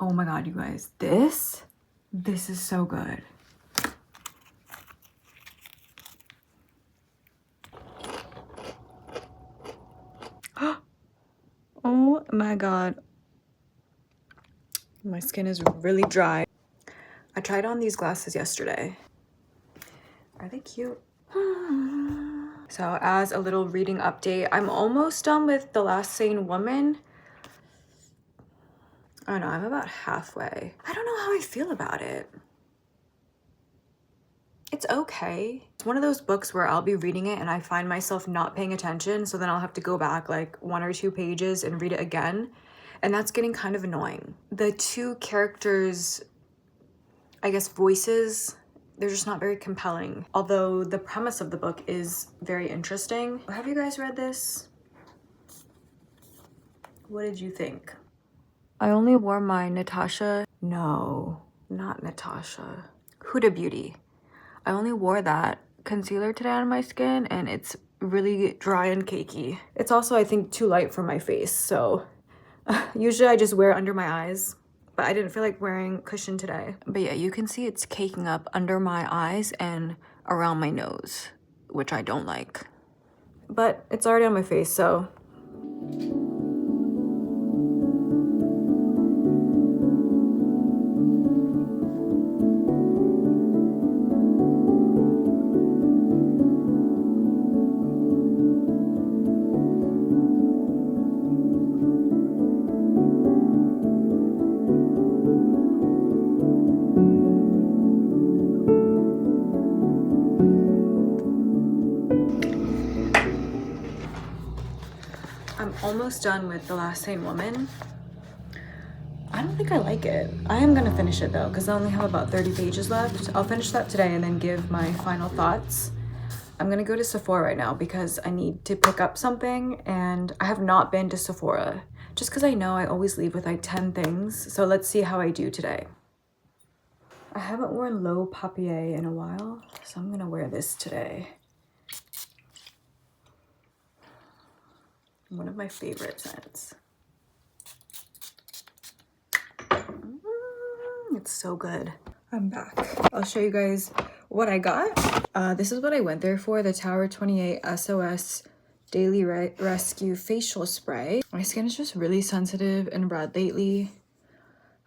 Oh my god, you guys, this is so good. Oh my god, my skin is really dry. I tried on these glasses yesterday. Are they cute? So as a little reading update, I'm almost done with The Last Sane Woman. I don't know, I'm about halfway. I don't know how I feel about it. It's okay. It's one of those books where I'll be reading it and I find myself not paying attention, so then I'll have to go back like 1 or 2 pages and read it again. And that's getting kind of annoying. The 2 characters, I guess, voices, they're just not very compelling. Although the premise of the book is very interesting. Have you guys read this? What did you think? I only wore my Natasha, no, not Natasha, Huda Beauty. I only wore that concealer today on my skin and it's really dry and cakey. It's also, I think, too light for my face, so usually I just wear it under my eyes, but I didn't feel like wearing cushion today. But yeah, you can see it's caking up under my eyes and around my nose, which I don't like. But it's already on my face, so. I'm almost done with The Last Sane Woman. I don't think I like it. I am gonna finish it though, because I only have about 30 pages left. I'll finish that today and then give my final thoughts. I'm gonna go to Sephora right now because I need to pick up something and I have not been to Sephora just because I know I always leave with like 10 things. So let's see how I do today. I haven't worn Low Papier in a while, so I'm gonna wear this today. One of my favorite scents. It's so good. I'm back. I'll show you guys what I got. This is what I went there for, the Tower 28 SOS Daily Rescue Facial Spray. My skin is just really sensitive and red lately.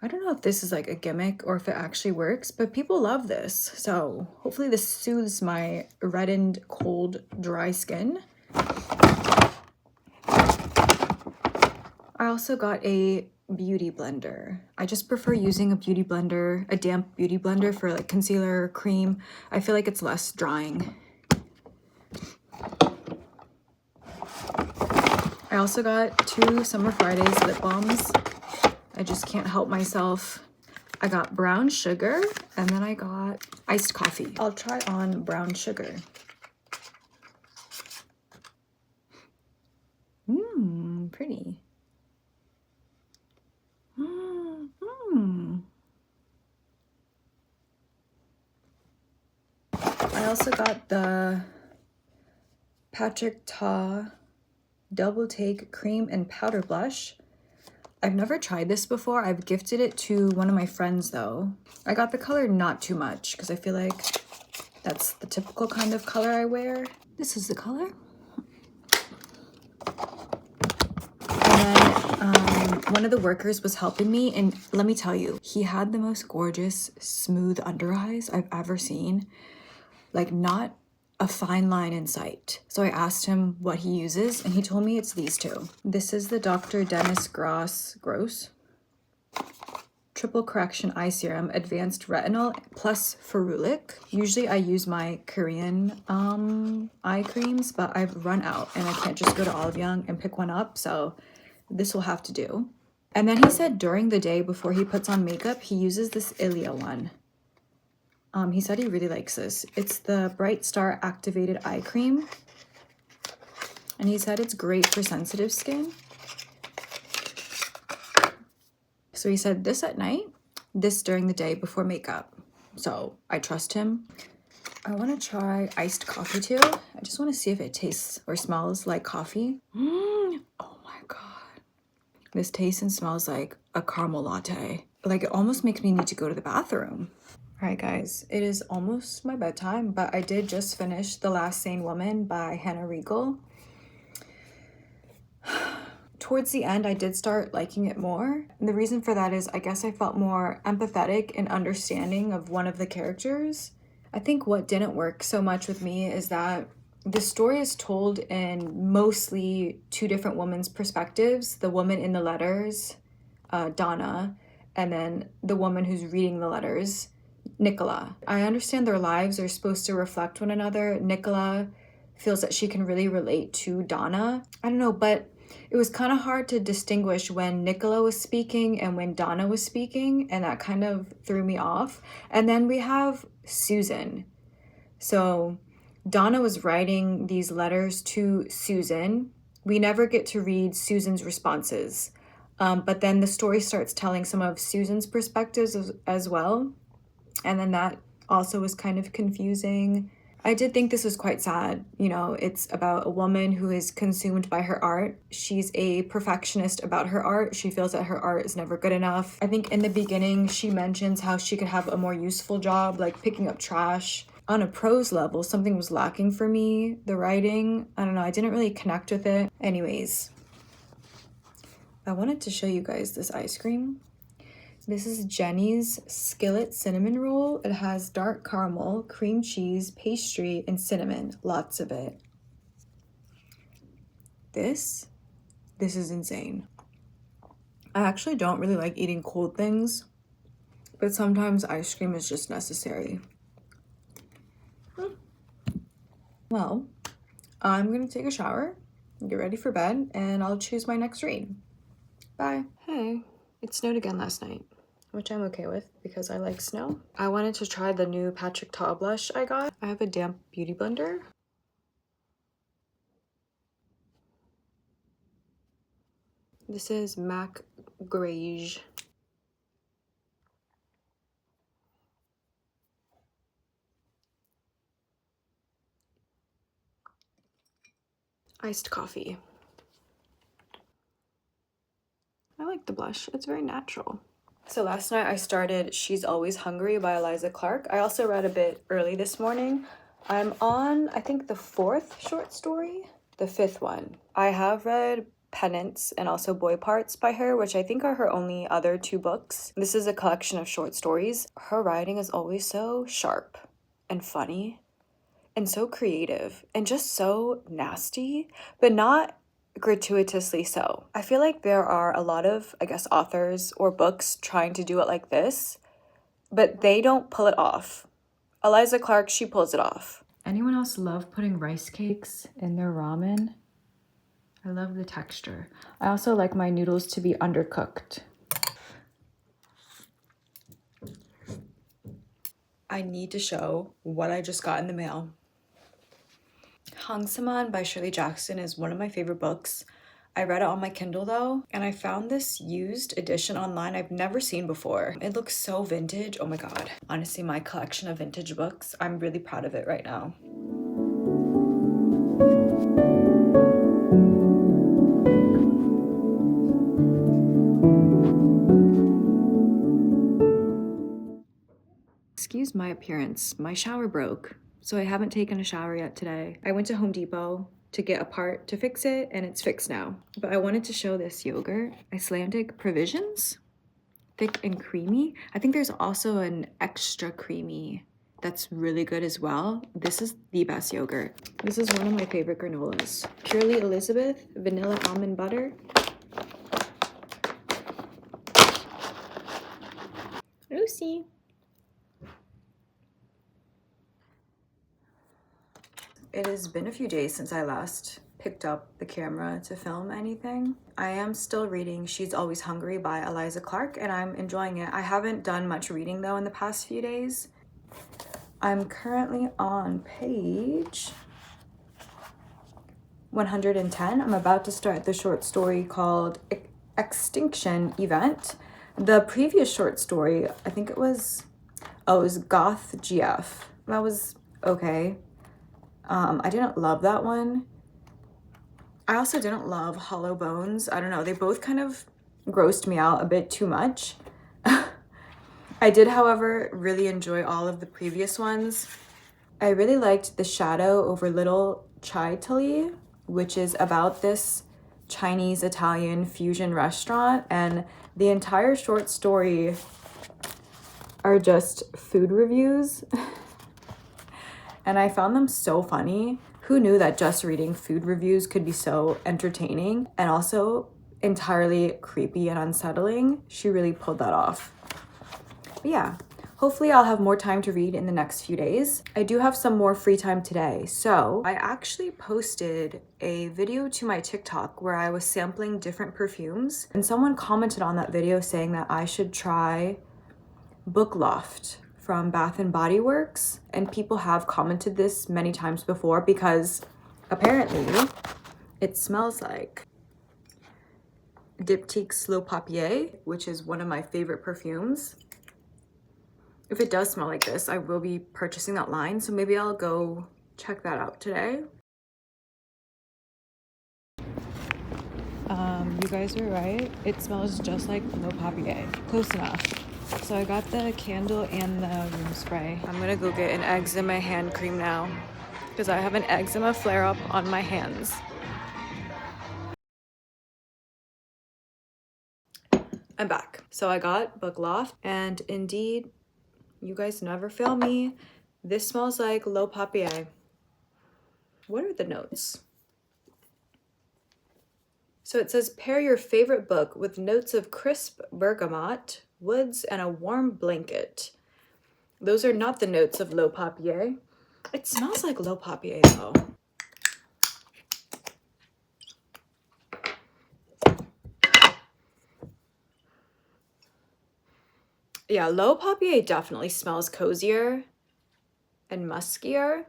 I don't know if this is like a gimmick or if it actually works, but people love this. So hopefully this soothes my reddened, cold, dry skin. I also got a beauty blender. I just prefer using a beauty blender, a damp beauty blender for like concealer or cream. I feel like it's less drying. I also got 2 Summer Fridays lip balms. I just can't help myself. I got brown sugar and then I got iced coffee. I'll try on brown sugar. Pretty. I also got the Patrick Ta Double Take Cream and Powder Blush. I've never tried this before. I've gifted it to one of my friends though. I got the color not too much because I feel like that's the typical kind of color I wear. This is the color. And then one of the workers was helping me and let me tell you, he had the most gorgeous, smooth under eyes I've ever seen. Like not a fine line in sight. So I asked him what he uses and he told me it's these 2. This is the Dr. Dennis Gross Triple Correction Eye Serum, Advanced Retinol plus Ferulic. Usually I use my Korean eye creams, but I've run out and I can't just go to Olive Young and pick one up. So this will have to do. And then he said during the day before he puts on makeup, he uses this Ilia one. He said he really likes this. It's the Bright Star Activated Eye Cream. And he said it's great for sensitive skin. So he said this at night, this during the day before makeup. So I trust him. I want to try iced coffee too. I just want to see if it tastes or smells like coffee. Oh my God. This tastes and smells like a caramel latte. Like, it almost makes me need to go to the bathroom. All right, guys, it is almost my bedtime, but I did just finish The Last Sane Woman by Hannah Regel. Towards the end, I did start liking it more. And the reason for that is I guess I felt more empathetic and understanding of one of the characters. I think what didn't work so much with me is that the story is told in mostly two different women's perspectives. The woman in the letters, Donna, and then the woman who's reading the letters, Nicola. I understand their lives are supposed to reflect one another. Nicola feels that she can really relate to Donna. I don't know, but it was kind of hard to distinguish when Nicola was speaking and when Donna was speaking, and that kind of threw me off. And then we have Susan. So Donna was writing these letters to Susan. We never get to read Susan's responses. But then the story starts telling some of Susan's perspectives as well. And then that also was kind of confusing. I did think this was quite sad. You know, it's about a woman who is consumed by her art. She's a perfectionist about her art. She feels that her art is never good enough. I think in the beginning, she mentions how she could have a more useful job, like picking up trash. On a prose level, something was lacking for me. The writing, I don't know, I didn't really connect with it. Anyways, I wanted to show you guys this ice cream. This is Jenny's Skillet Cinnamon Roll. It has dark caramel, cream cheese, pastry, and cinnamon. Lots of it. This is insane. I actually don't really like eating cold things, but sometimes ice cream is just necessary. Well, I'm gonna take a shower, get ready for bed, and I'll choose my next read. Bye. Hey, it snowed again last night, which I'm okay with because I like snow. I wanted to try the new Patrick Ta blush I got. I have a damp beauty blender. This is MAC Grage. Iced coffee. I like the blush, it's very natural. So last night I started She's Always Hungry by Eliza Clark. I also read a bit early this morning. I'm on, I think, the 4th short story, the 5th one. I have read Penance and also Boy Parts by her, which I think are her only other 2 books. This is a collection of short stories. Her writing is always so sharp and funny and so creative and just so nasty, but not gratuitously so. I feel like there are a lot of, I guess, authors or books trying to do it like this, but they don't pull it off. Eliza Clark, she pulls it off. Anyone else love putting rice cakes in their ramen? I love the texture. I also like my noodles to be undercooked. I need to show what I just got in the mail. Hangsaman by Shirley Jackson is one of my favorite books. I read it on my Kindle though, and I found this used edition online I've never seen before. It looks so vintage. Oh my god. Honestly, my collection of vintage books, I'm really proud of it right now. Excuse my appearance. My shower broke, so I haven't taken a shower yet today. I went to Home Depot to get a part to fix it, and it's fixed now. But I wanted to show this yogurt, Icelandic Provisions, thick and creamy. I think there's also an extra creamy that's really good as well. This is the best yogurt. This is one of my favorite granolas. Purely Elizabeth, vanilla almond butter. Lucy. It has been a few days since I last picked up the camera to film anything. I am still reading She's Always Hungry by Eliza Clark, and I'm enjoying it. I haven't done much reading though in the past few days. I'm currently on page 110. I'm about to start the short story called Extinction Event. The previous short story, I think it was Goth GF. That was okay. I didn't love that one. I also didn't love Hollow Bones. I don't know, they both kind of grossed me out a bit too much. I did, however, really enjoy all of the previous ones. I really liked The Shadow over Little Chai, which is about this Chinese Italian fusion restaurant, and the entire short story are just food reviews. And I found them so funny. Who knew that just reading food reviews could be so entertaining and also entirely creepy and unsettling? She really pulled that off. But yeah, hopefully I'll have more time to read in the next few days. I do have some more free time today. So I actually posted a video to my TikTok where I was sampling different perfumes, and someone commented on that video saying that I should try Book Loft from Bath and Body Works, and people have commented this many times before because apparently it smells like Diptyque Slow Papier, which is one of my favorite perfumes. If it does smell like this, I will be purchasing that line, so maybe I'll go check that out today. You guys were right. It smells just like Slow Papier. Close enough. So I got the candle and the room spray. I'm gonna go get an eczema hand cream now because I have an eczema flare-up on my hands. I'm back. So I got Book Loft, and indeed, you guys never fail me. This smells like Low Papier. What are the notes? So it says, pair your favorite book with notes of crisp bergamot, woods, and a warm blanket. Those are not the notes of Low Papier. It smells like Low Papier though. Yeah, Low Papier definitely smells cozier and muskier.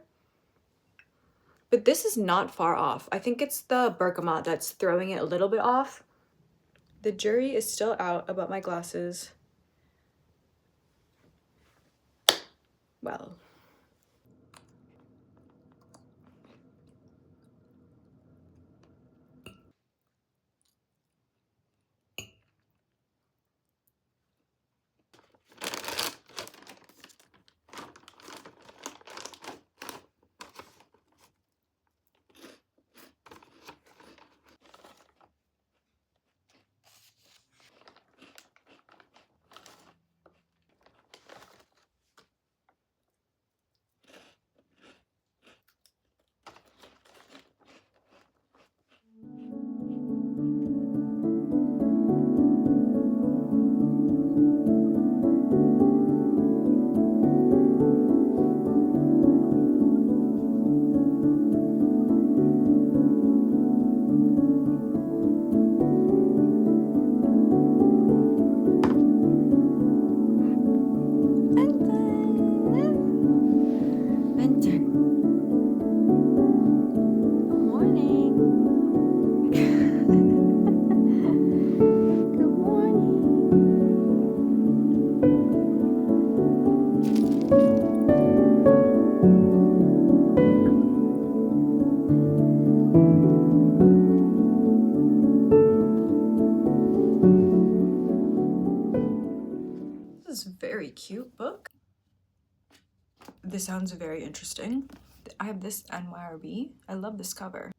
But this is not far off. I think it's the bergamot that's throwing it a little bit off. The jury is still out about my glasses. Well. This is a very cute book. This sounds very interesting. I have this NYRB. I love this cover.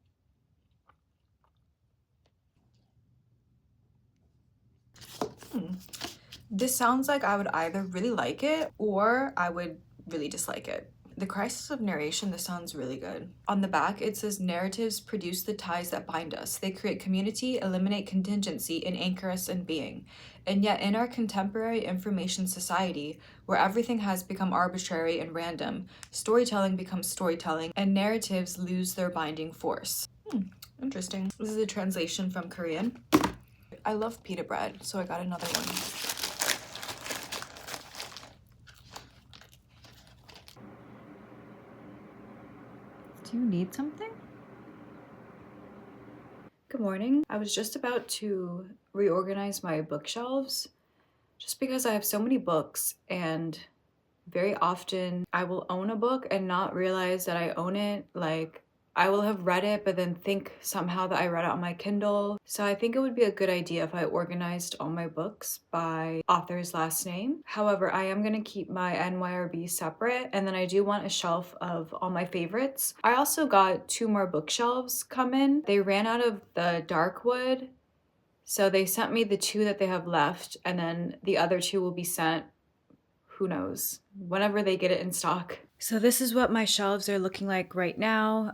This sounds like I would either really like it or I would really dislike it. The crisis of narration, this sounds really good. On the back, it says, narratives produce the ties that bind us. They create community, eliminate contingency, and anchor us in being. And yet in our contemporary information society, where everything has become arbitrary and random, storytelling becomes storytelling, and narratives lose their binding force. Interesting. This is a translation from Korean. I love pita bread, so I got another one. Do you need something? Good morning. I was just about to reorganize my bookshelves just because I have so many books, and very often I will own a book and not realize that I own it. Like, I will have read it, but then think somehow that I read it on my Kindle. So I think it would be a good idea if I organized all my books by author's last name. However, I am gonna keep my NYRB separate, and then I do want a shelf of all my favorites. I also got 2 more bookshelves come in. They ran out of the dark wood, so they sent me the 2 that they have left, and then the other 2 will be sent, who knows, whenever they get it in stock. So this is what my shelves are looking like right now.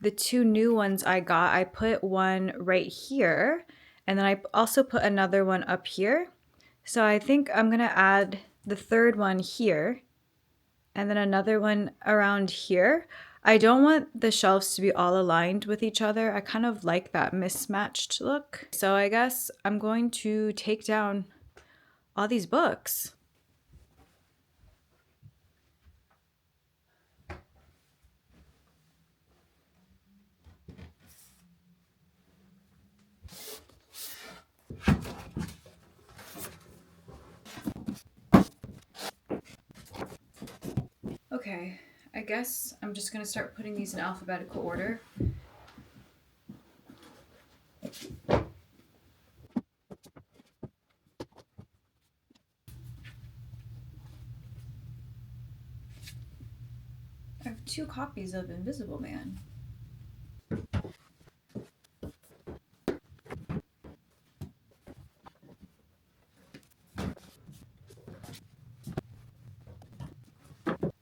The 2 new ones I got, I put one right here, and then I also put another one up here. So I think I'm gonna add the 3rd one here, and then another one around here. I don't want the shelves to be all aligned with each other. I kind of like that mismatched look. So I guess I'm going to take down all these books. Okay, I guess I'm just gonna start putting these in alphabetical order. I have 2 copies of Invisible Man.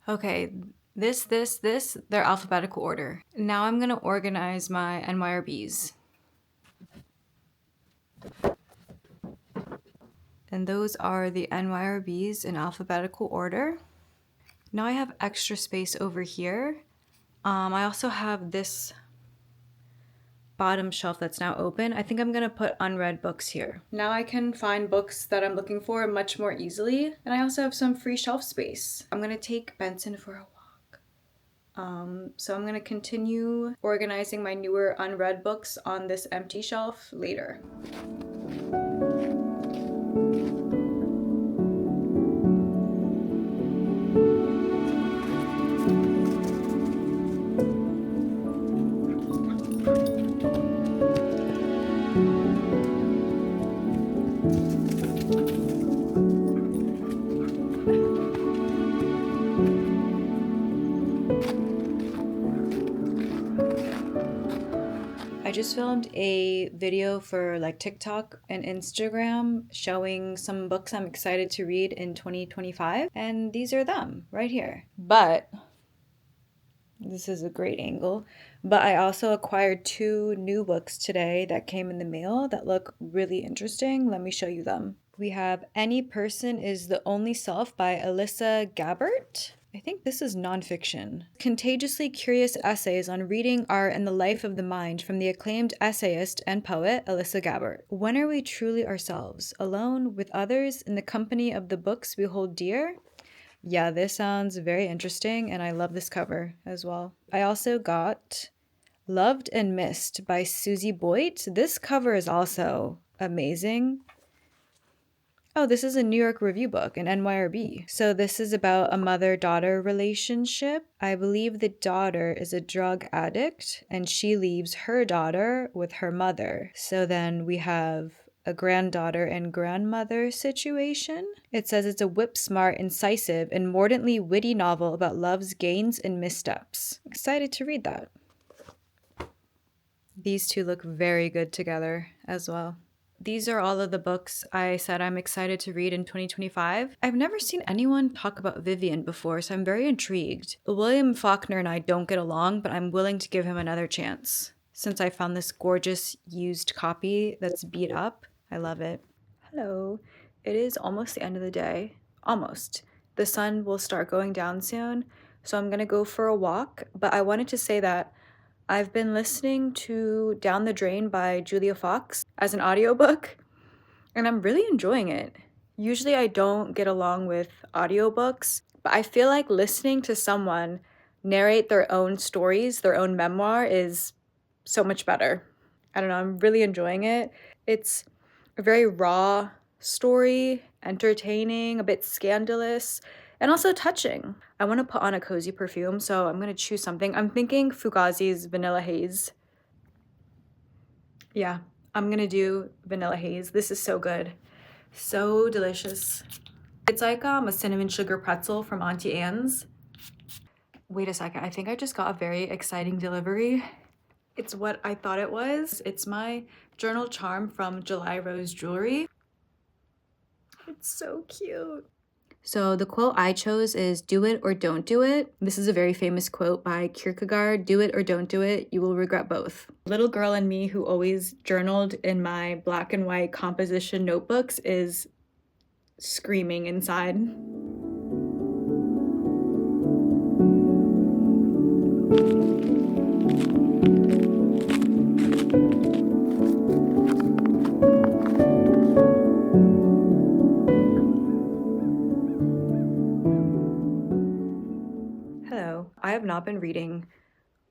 Okay, this, they're alphabetical order. Now I'm gonna organize my NYRBs. And those are the NYRBs in alphabetical order. Now I have extra space over here. I also have this bottom shelf that's now open. I think I'm gonna put unread books here. Now I can find books that I'm looking for much more easily. And I also have some free shelf space. I'm gonna take Benson for a walk. So I'm gonna continue organizing my newer unread books on this empty shelf later. I just filmed a video for like TikTok and Instagram showing some books I'm excited to read in 2025, and these are them right here. But this is a great angle. But I also acquired 2 new books today that came in the mail that look really interesting. Let me show you them. We have Any Person is the Only Self by Eliza Gabbert. I think this is nonfiction. Contagiously curious essays on reading, art, and the life of the mind from the acclaimed essayist and poet Eliza Gabbert. When are we truly ourselves? Alone, with others, in the company of the books we hold dear? Yeah, this sounds very interesting, and I love this cover as well. I also got Loved and Missed by Susie Boyd. This cover is also amazing. Oh, this is a New York Review book, an NYRB. So this is about a mother-daughter relationship. I believe the daughter is a drug addict, and she leaves her daughter with her mother. So then we have a granddaughter and grandmother situation. It says it's a whip-smart, incisive, and mordantly witty novel about love's gains and missteps. Excited to read that. These 2 look very good together as well. These are all of the books I said I'm excited to read in 2025. I've never seen anyone talk about Vivian before, so I'm very intrigued. William Faulkner and I don't get along, but I'm willing to give him another chance. Since I found this gorgeous used copy that's beat up, I love it. Hello. It is almost the end of the day. Almost. The sun will start going down soon, so I'm gonna go for a walk, but I wanted to say that I've been listening to Down the Drain by Julia Fox as an audiobook, and I'm really enjoying it. Usually I don't get along with audiobooks, but I feel like listening to someone narrate their own stories, their own memoir, is so much better. I don't know, I'm really enjoying it. It's a very raw story, entertaining, a bit scandalous, and also touching. I want to put on a cozy perfume, so I'm gonna choose something. I'm thinking Fugazi's Vanilla Haze. Yeah, I'm gonna do Vanilla Haze. This is so good. So delicious. It's like a cinnamon sugar pretzel from Auntie Anne's. Wait a second, I think I just got a very exciting delivery. It's what I thought it was. It's my journal charm from July Rose Jewelry. It's so cute. So the quote I chose is "Do it or don't do it." This is a very famous quote by Kierkegaard. Do it or don't do it, you will regret both. Little girl in me who always journaled in my black and white composition notebooks is screaming inside. Hello. I have not been reading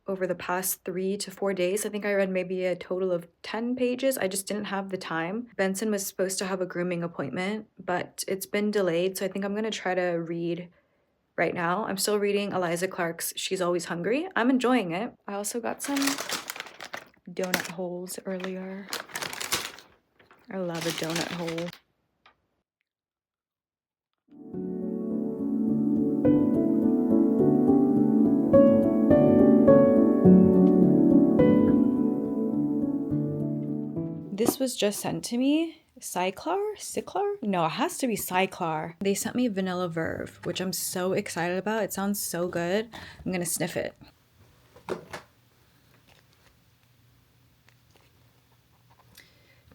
over the past 3 to 4 days. I think I read maybe a total of 10 pages. I just didn't have the time. Benson was supposed to have a grooming appointment, but it's been delayed, so I think I'm gonna try to read right now. I'm still reading Eliza Clark's She's Always Hungry. I'm enjoying it. I also got some donut holes earlier. I love a donut hole. This was just sent to me. Cyclar? No, it has to be Cyclar. They sent me Vanilla Verve, which I'm so excited about. It sounds so good. I'm gonna sniff it.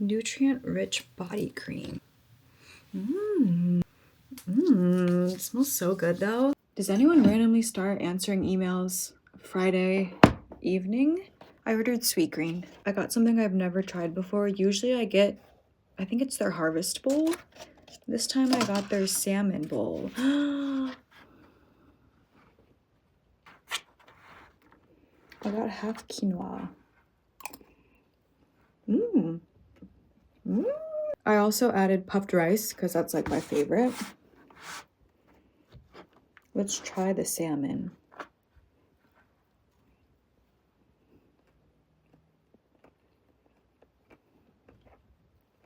Nutrient-rich body cream. It smells so good though. Does anyone randomly start answering emails Friday evening? I ordered Sweetgreen. I got something I've never tried before. Usually I think it's their harvest bowl. This time I got their salmon bowl. I got half quinoa. I also added puffed rice because that's like my favorite. Let's try the salmon.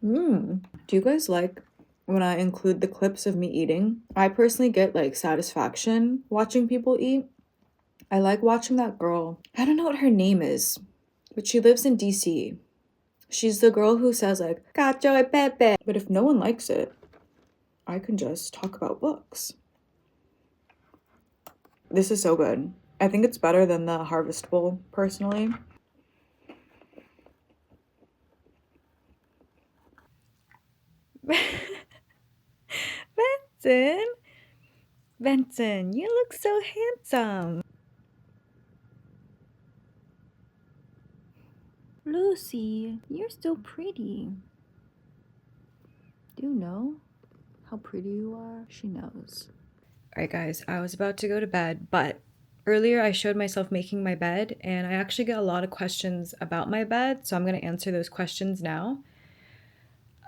Do you guys like when I include the clips of me eating? I personally get like satisfaction watching people eat. I like watching that girl. I don't know what her name is, but she lives in DC. She's the girl who says like, "Cacio e pepe." But if no one likes it, I can just talk about books. This is so good. I think it's better than the Harvest Bowl, personally. Benson, you look so handsome. Lucy, you're still pretty. Do you know how pretty you are? She knows. All right, guys, I was about to go to bed, but earlier I showed myself making my bed, and I actually get a lot of questions about my bed, so I'm going to answer those questions now.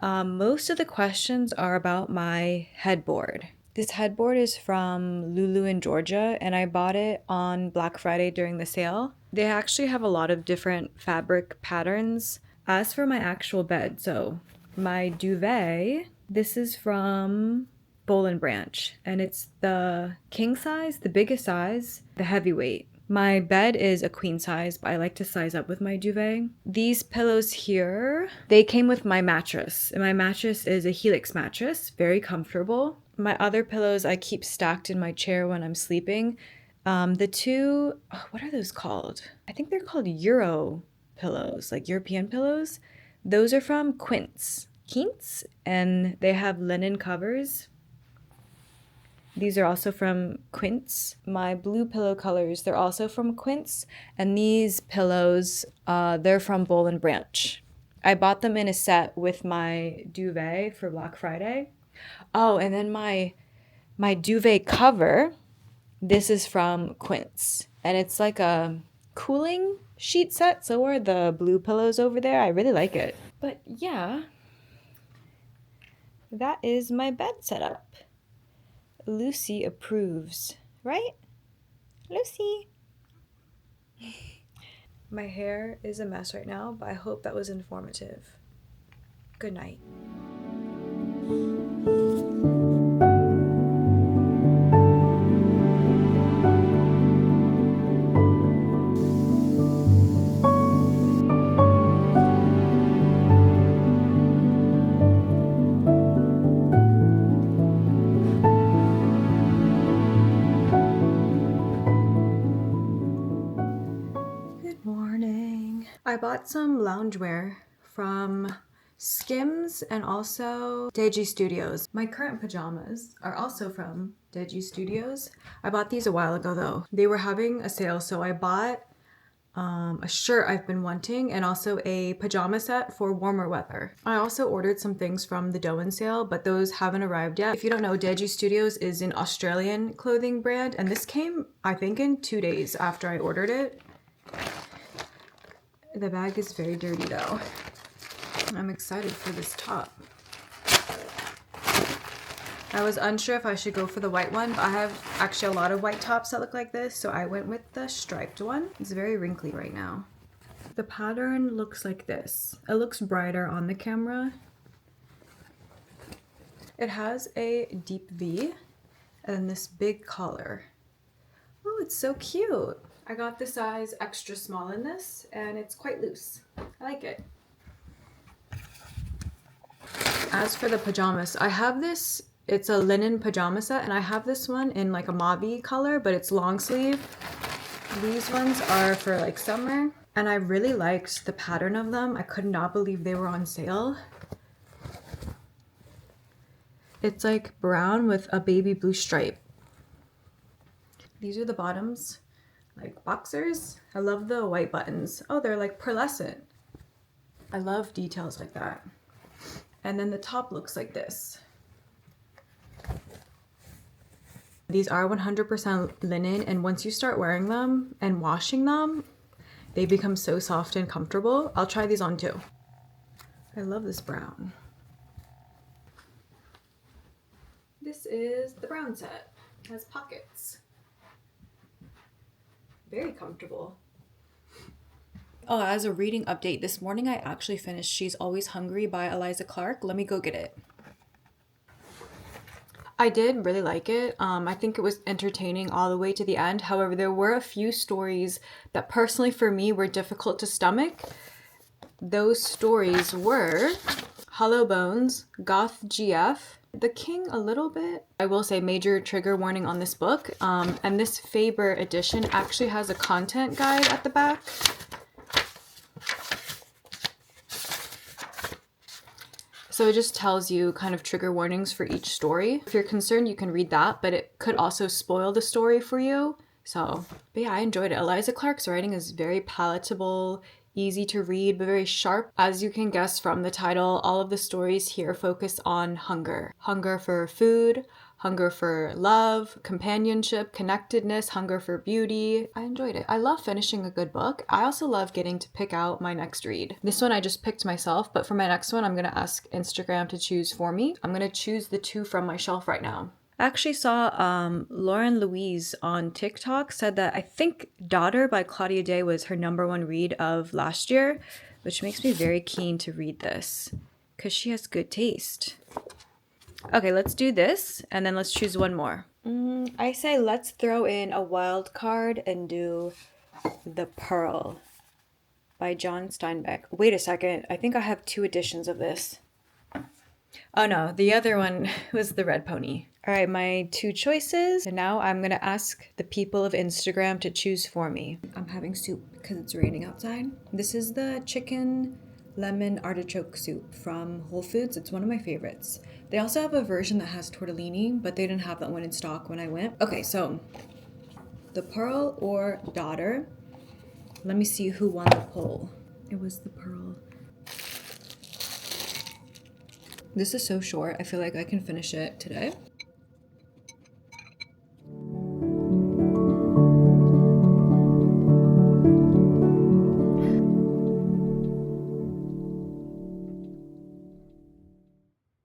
Most of the questions are about my headboard. This headboard is from Lulu in Georgia, and I bought it on Black Friday during the sale. They actually have a lot of different fabric patterns. As for my actual bed, so my duvet, this is from Boll and Branch, and it's the king size, the biggest size, the heavyweight. My bed is a queen size, but I like to size up with my duvet. These pillows here, they came with my mattress, and my mattress is a Helix mattress, very comfortable. My other pillows I keep stacked in my chair when I'm sleeping. The two, what are those called? I think they're called Euro pillows, like European pillows. Those are from Quince, and they have linen covers. These are also from Quince. My blue pillow colors, they're also from Quince. And these pillows, they're from Boll and Branch. I bought them in a set with my duvet for Black Friday. Oh, and then my duvet cover, this is from Quince. And it's like a cooling sheet set. So are the blue pillows over there. I really like it. But yeah, that is my bed setup. Lucy approves, right? Lucy. My hair is a mess right now, but I hope that was informative. Good night. Good morning. I bought some loungewear from Skims and also Deji Studios. My current pajamas are also from Deji Studios. I bought these a while ago though. They were having a sale, so I bought a shirt I've been wanting and also a pajama set for warmer weather. I also ordered some things from the Doan sale, but those haven't arrived yet. If you don't know, Deji Studios is an Australian clothing brand, and this came, I think, in 2 days after I ordered it. The bag is very dirty though. I'm excited for this top. I was unsure if I should go for the white one, but I have actually a lot of white tops that look like this, so I went with the striped one. It's very wrinkly right now. The pattern looks like this. It looks brighter on the camera. It has a deep V and this big collar. Oh, it's so cute. I got the size extra small in this, and it's quite loose. I like it. As for the pajamas, I have this, it's a linen pajama set, and I have this one in like a mauve color, but it's long sleeve. These ones are for like summer, and I really liked the pattern of them. I could not believe they were on sale. It's like brown with a baby blue stripe. These are the bottoms, like boxers. I love the white buttons. Oh, they're like pearlescent. I love details like that. And then the top looks like this. These are 100% linen, and once you start wearing them and washing them, they become so soft and comfortable. I'll try these on too. I love this brown. This is the brown set. It has pockets. Very comfortable. Oh, as a reading update, this morning I actually finished She's Always Hungry by Eliza Clark. Let me go get it. I did really like it. I think it was entertaining all the way to the end. However, there were a few stories that personally for me were difficult to stomach. Those stories were Hollow Bones, Goth GF, The King a little bit. I will say major trigger warning on this book. And this Faber edition actually has a content guide at the back. So it just tells you kind of trigger warnings for each story. If you're concerned, you can read that, but it could also spoil the story for you. So, but yeah, I enjoyed it. Eliza Clark's writing is very palatable, easy to read, but very sharp. As you can guess from the title, all of the stories here focus on hunger. Hunger for food, hunger for love, companionship, connectedness, hunger for beauty. I enjoyed it. I love finishing a good book. I also love getting to pick out my next read. This one I just picked myself, but for my next one, I'm gonna ask Instagram to choose for me. I'm gonna choose the 2 from my shelf right now. I actually saw Lauren Louise on TikTok said that I think Daughter by Claudia Dey was her #1 read of last year, which makes me very keen to read this because she has good taste. Okay, let's do this, and then let's choose one more. I say let's throw in a wild card and do The Pearl by John Steinbeck. Wait a second, I think I have 2 editions of this. Oh no, the other one was The Red Pony. All right, my 2 choices, and now I'm gonna ask the people of Instagram to choose for me. I'm having soup because it's raining outside. This is the chicken lemon artichoke soup from Whole Foods. It's one of my favorites. They also have a version that has tortellini, but they didn't have that one in stock when I went. Okay, so The Pearl or Daughter. Let me see who won the poll. It was The Pearl. This is so short. I feel like I can finish it today.